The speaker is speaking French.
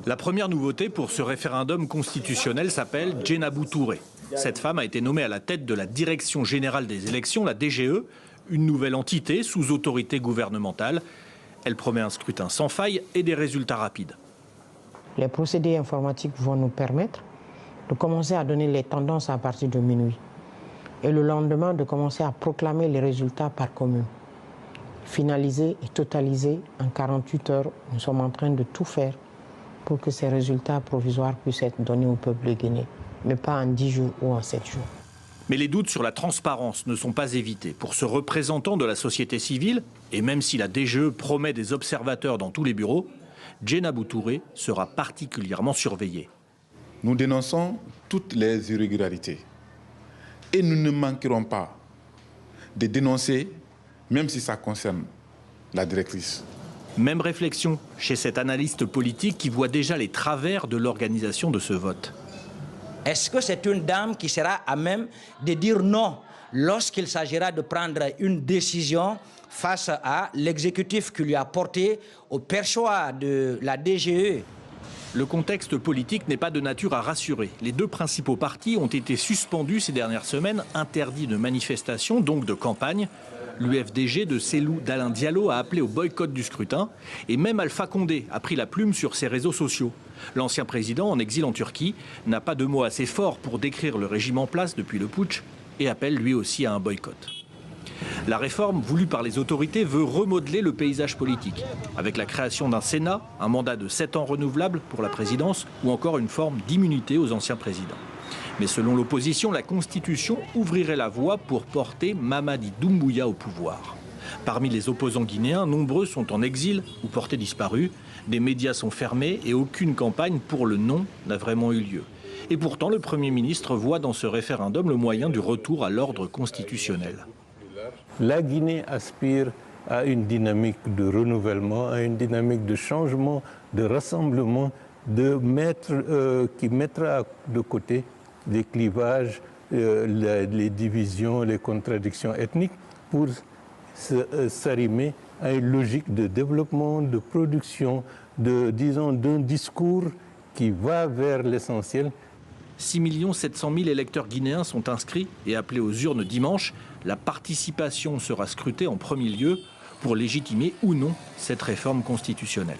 La première nouveauté pour ce référendum constitutionnel s'appelle Djenabou Touré. Cette femme a été nommée à la tête de la Direction générale des élections, la DGE, une nouvelle entité sous autorité gouvernementale. Elle promet un scrutin sans faille et des résultats rapides. Les procédés informatiques vont nous permettre de commencer à donner les tendances à partir de minuit. Et le lendemain, de commencer à proclamer les résultats par commune. Finalisés et totalisés en 48 heures, nous sommes en train de tout faire pour que ces résultats provisoires puissent être donnés au peuple de Guinée, mais pas en 10 jours ou en 7 jours. Mais les doutes sur la transparence ne sont pas évités. Pour ce représentant de la société civile, et même si la DGE promet des observateurs dans tous les bureaux, Djenabou Touré sera particulièrement surveillé. Nous dénonçons toutes les irrégularités et nous ne manquerons pas de dénoncer, même si ça concerne la directrice. Même réflexion chez cet analyste politique qui voit déjà les travers de l'organisation de ce vote. Est-ce que c'est une dame qui sera à même de dire non lorsqu'il s'agira de prendre une décision face à l'exécutif qui lui a porté au perchoir de la DGE? Le contexte politique n'est pas de nature à rassurer. Les deux principaux partis ont été suspendus ces dernières semaines, interdits de manifestation, donc de campagne. L'UFDG de Cellou Dalein Diallo a appelé au boycott du scrutin et même Alpha Condé a pris la plume sur ses réseaux sociaux. L'ancien président, en exil en Turquie, n'a pas de mots assez forts pour décrire le régime en place depuis le putsch et appelle lui aussi à un boycott. La réforme voulue par les autorités veut remodeler le paysage politique, avec la création d'un Sénat, un mandat de 7 ans renouvelable pour la présidence ou encore une forme d'immunité aux anciens présidents. Mais selon l'opposition, la Constitution ouvrirait la voie pour porter Mamadi Doumbouya au pouvoir. Parmi les opposants guinéens, nombreux sont en exil ou portés disparus. Des médias sont fermés et aucune campagne pour le non n'a vraiment eu lieu. Et pourtant, le Premier ministre voit dans ce référendum le moyen du retour à l'ordre constitutionnel. La Guinée aspire à une dynamique de renouvellement, à une dynamique de changement, de rassemblement, qui mettra de côté les clivages, les divisions, les contradictions ethniques pour s'arrimer à une logique de développement, de production, d'un discours qui va vers l'essentiel. 6 700 000 électeurs guinéens sont inscrits et appelés aux urnes dimanche. La participation sera scrutée en premier lieu pour légitimer ou non cette réforme constitutionnelle.